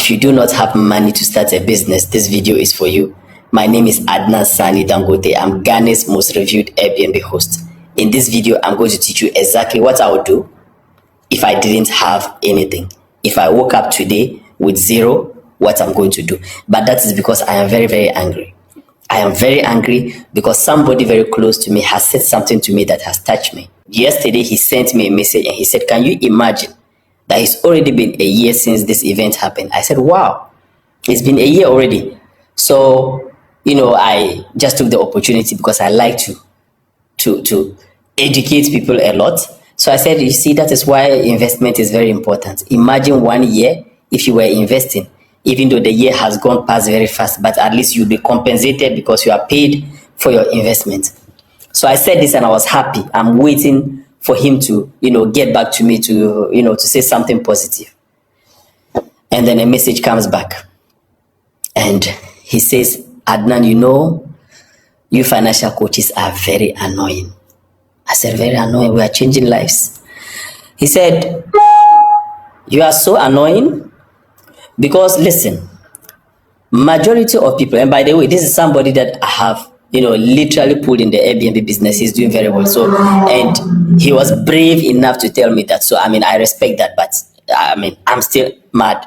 If you do not have money to start a business, this video is for you. My name is Adnan Sani Dangote. I'm Ghana's most reviewed Airbnb host. In this video, I'm going to teach you exactly what I would do if I didn't have anything. If I woke up today with zero, what I'm going to do. But that is because I am very, very angry. I am very angry because somebody very close to me has said something to me that has touched me. Yesterday, he sent me a message and he said, can you imagine that it's already been a year since this event happened? I said, wow, it's been a year already. So, I just took the opportunity because I like to educate people a lot. So I said, you see, that is why investment is very important. Imagine 1 year if you were investing, even though the year has gone past very fast, but at least you'll be compensated because you are paid for your investment. So I said this and I was happy. I'm waiting for him to, get back to me to say something positive. And then a message comes back and he says, Adnan, you financial coaches are very annoying. I said, very annoying. We are changing lives. He said, you are so annoying because listen, majority of people, and by the way, this is somebody that I have, literally pulled in the Airbnb business. He's doing very well. So, and he was brave enough to tell me that. So, I respect that, but I'm still mad.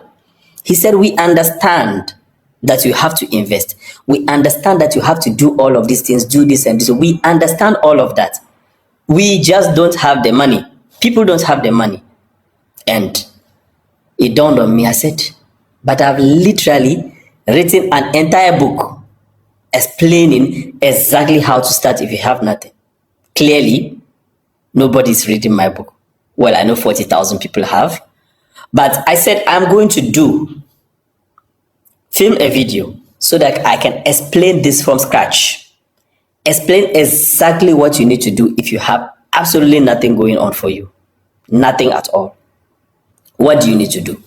He said, we understand that you have to invest. We understand that you have to do all of these things, do this and this. We understand all of that. We just don't have the money. People don't have the money. And it dawned on me. I said, but I've literally written an entire book explaining exactly how to start if you have nothing. Clearly, nobody's reading my book. Well, I know 40,000 people have. But I said, I'm going to film a video so that I can explain this from scratch. Explain exactly what you need to do if you have absolutely nothing going on for you. Nothing at all. What do you need to do?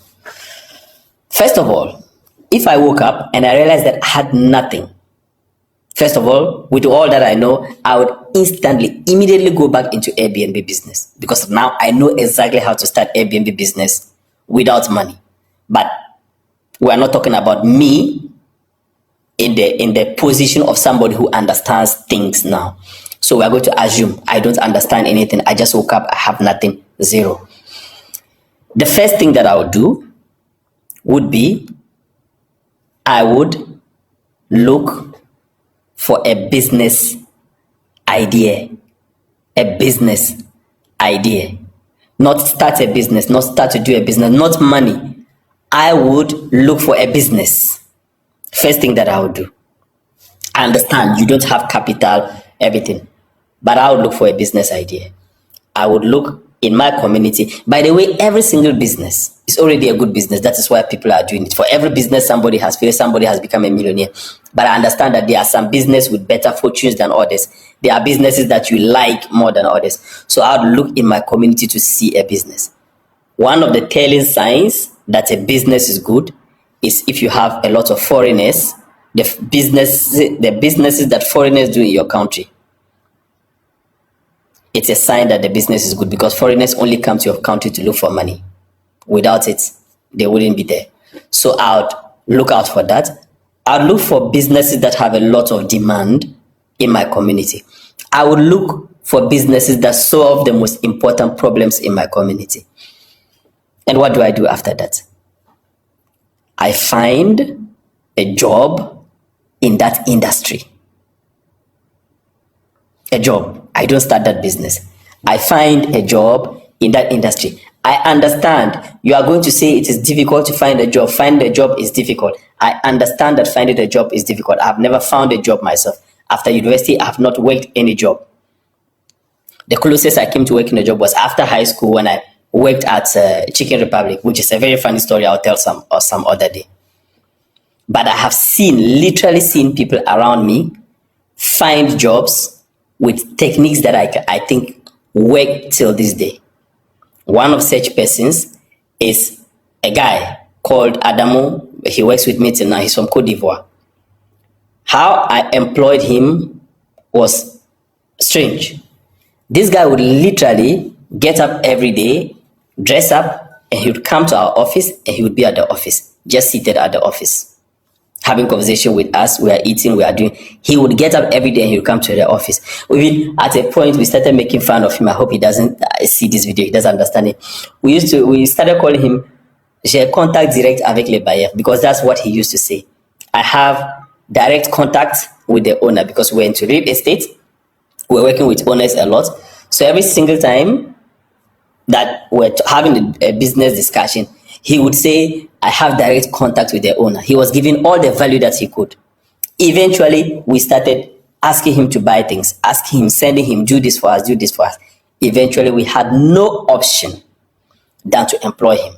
First of all, if I woke up and I realized that I had nothing, first of all, with all that I know, I would immediately go back into Airbnb business because now I know exactly how to start Airbnb business without money. But we're not talking about me in the position of somebody who understands things now. So we're going to assume I don't understand anything. I just woke up, I have nothing, zero. The first thing that I would do would be I would look for a business idea. A business idea. Not start a business, not start to do a business, not money. I would look for a business. First thing that I would do. I understand you don't have capital, everything, but I would look for a business idea. I would look in my community. By the way, every single business is already a good business. That is why people are doing it. For every business, somebody has failed, somebody has become a millionaire. But I understand that there are some business with better fortunes than others. There are businesses that you like more than others. So I would look in my community to see a business. One of the telling signs that a business is good is if you have a lot of foreigners, the businesses that foreigners do in your country. It's a sign that the business is good because foreigners only come to your country to look for money. Without it, they wouldn't be there. So I would look out for that. I would look for businesses that have a lot of demand in my community. I would look for businesses that solve the most important problems in my community. And what do I do after that? I find a job in that industry. A job. I don't start that business. I find a job in that industry. I understand you are going to say it is difficult to find a job. Finding a job is difficult. I understand that finding a job is difficult. I've never found a job myself. After university, I have not worked any job. The closest I came to working a job was after high school when I worked at Chicken Republic, which is a very funny story I'll tell some other day. But I have literally seen people around me find jobs with techniques that I think work till this day. One of such persons is a guy called Adamo. He works with me till now. He's from Cote d'Ivoire. How I employed him was strange. This guy would literally get up every day, dress up, and he would come to our office and he would be at the office. just seated at the office, having conversation with us. We are eating, we are doing. He would get up every day and he would come to the office. Even at a point, we started making fun of him. I hope he doesn't see this video. He doesn't understand it. We started calling him "J'ai contact direct avec les bailleurs," because that's what he used to say. I have direct contact with the owner, because we're into real estate. We're working with owners a lot. So every single time that we're having a business discussion, he would say, I have direct contact with the owner. He was giving all the value that he could. Eventually, we started asking him to buy things, asking him, sending him, do this for us, do this for us. Eventually, we had no option than to employ him.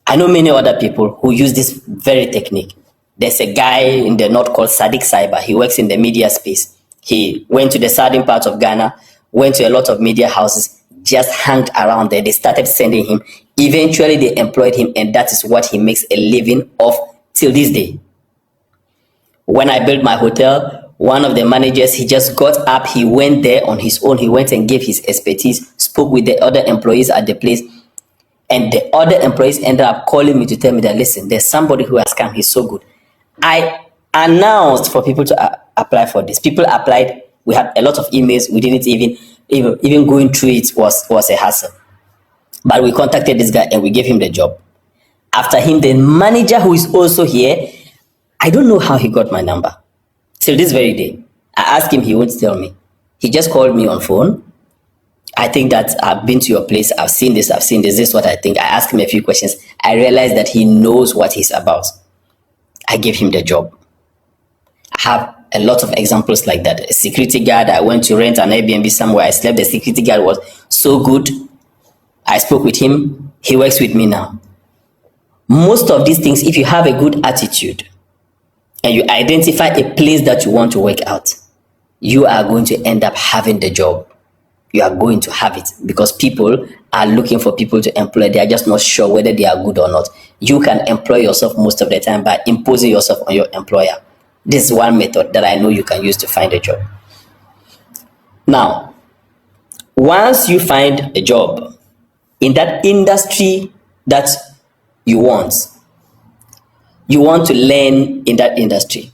I know many other people who use this very technique. There's a guy in the north called Sadiq Cyber. He works in the media space. He went to the southern part of Ghana, went to a lot of media houses, just hung around there. They started sending him. Eventually, they employed him, and that is what he makes a living of till this day. When I built my hotel, one of the managers, he just got up, he went there on his own, he went and gave his expertise, spoke with the other employees at the place, and the other employees ended up calling me to tell me that, listen, there's somebody who has come, he's so good. I announced for people to apply for this. People applied. We had a lot of emails. We didn't even going through it was a hassle. But we contacted this guy and we gave him the job. After him, the manager, who is also here, I don't know how he got my number. Till this very day, I asked him, he won't tell me. He just called me on phone. I think that I've been to your place. I've seen this. This is what I think. I asked him a few questions. I realized that he knows what he's about. I gave him the job. I have a lot of examples like that. A security guard, I went to rent an Airbnb somewhere. I slept. The security guard was so good. I spoke with him. He works with me now. Most of these things, if you have a good attitude and you identify a place that you want to work out, you are going to end up having the job. You are going to have it, because people are looking for people to employ. They are just not sure whether they are good or not. You can employ yourself most of the time by imposing yourself on your employer. This is one method that I know you can use to find a job. Now, once you find a job in that industry that you want to learn in that industry,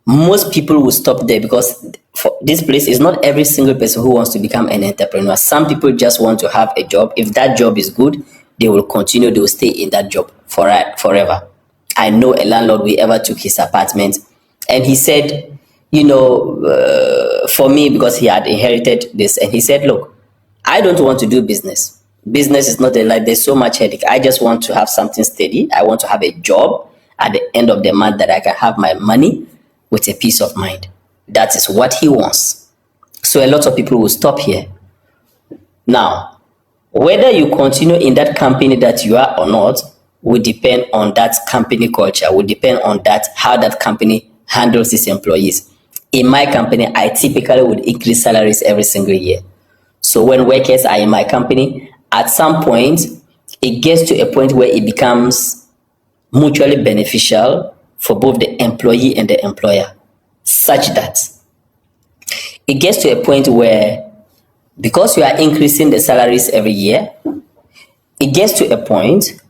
most people will stop there, because for this place is not every single person who wants to become an entrepreneur. Some people just want to have a job. If that job is good, they will continue, they will stay in that job forever. I know a landlord, we ever took his apartment, and he said, for me, because he had inherited this, and he said, look, I don't want to do business. Business is not a life. There's so much headache. I just want to have something steady. I want to have a job at the end of the month that I can have my money with a peace of mind. That is what he wants. So a lot of people will stop here. Now, whether you continue in that company that you are or not will depend on that company culture, will depend on that, how that company handles its employees. In my company, I typically would increase salaries every single year. So when workers are in my company, at some point, it gets to a point where it becomes mutually beneficial for both the employee and the employer, such that it gets to a point where, because you are increasing the salaries every year, it gets to a point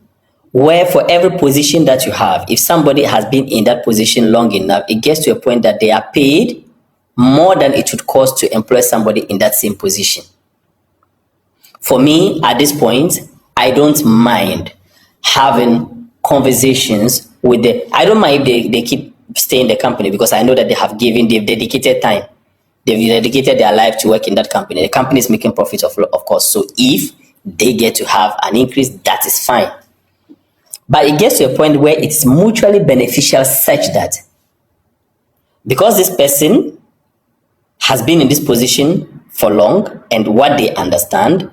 where for every position that you have, if somebody has been in that position long enough, it gets to a point that they are paid more than it would cost to employ somebody in that same position. For me, at this point, I don't mind having conversations with I don't mind if they keep staying in the company, because I know that they've dedicated time. They've dedicated their life to work in that company. The company is making profit, of course. So if they get to have an increase, that is fine. But it gets to a point where it's mutually beneficial, such that because this person has been in this position for long and what they understand,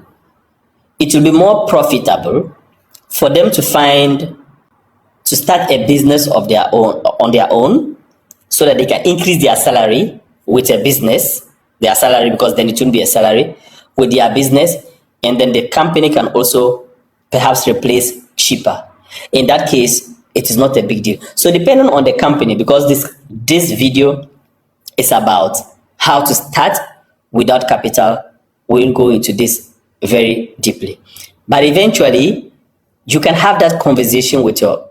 it will be more profitable for them to start a business of their own, on their own, so that they can increase their salary with a business, their salary, because then it won't be a salary, with their business, and then the company can also perhaps replace cheaper. In that case, it is not a big deal. So depending on the company, because this video is about how to start without capital, we'll go into this very deeply. But eventually, you can have that conversation with your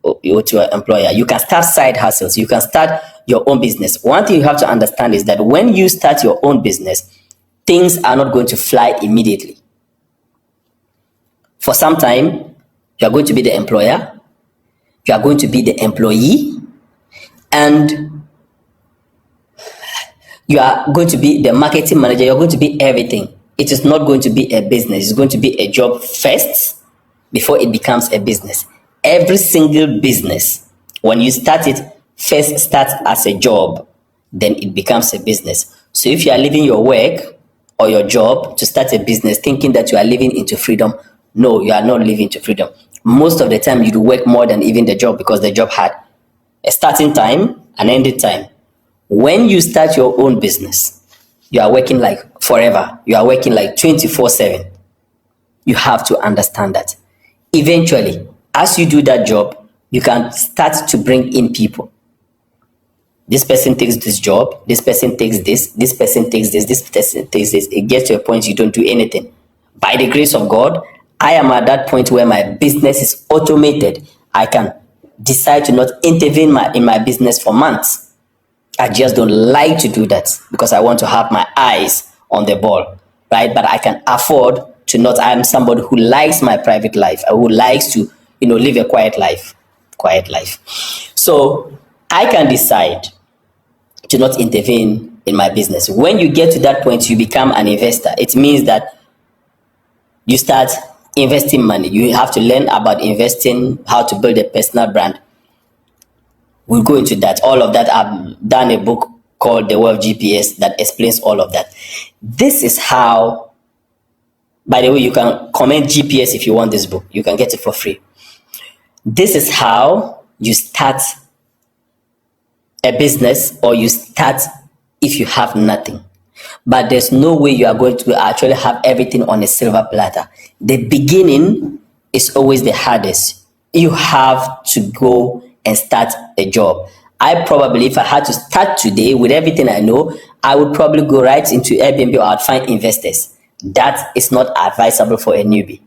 to your employer. You can start side hustles. You can start your own business. One thing you have to understand is that when you start your own business, things are not going to fly immediately. For some time, you are going to be the employer, you are going to be the employee, and you are going to be the marketing manager. You're going to be everything. It is not going to be a business. It's going to be a job first before it becomes a business. Every single business, when you start it, first starts as a job, then it becomes a business. So if you are leaving your work or your job to start a business thinking that you are living into freedom, no, you are not living into freedom. Most of the time, you do work more than even the job, because the job had a starting time, an ending time. When you start your own business, you are working like forever. You are working like 24/7. You have to understand that. Eventually, as you do that job, you can start to bring in people. This person takes this job, this person takes this person takes this person takes this. It gets to a point you don't do anything. By the grace of God, I am at that point where my business is automated. I can decide to not intervene in my business for months. I just don't like to do that because I want to have my eyes on the ball, right? But I can afford to not. I'm somebody who likes my private life, who likes to, live a quiet life. So I can decide to not intervene in my business. When you get to that point, you become an investor. It means that you start investing money. You have to learn about investing, how to build a personal brand. We'll go into that. All of that. I've done a book called The Wealth GPS that explains all of that. This is how, by the way, you can comment GPS if you want this book. You can get it for free. This is how you start a business, or you start if you have nothing. But there's no way you are going to actually have everything on a silver platter. The beginning is always the hardest. You have to go and start a job. I probably, if I had to start today with everything I know, I would probably go right into Airbnb, or I'd find investors. That is not advisable for a newbie.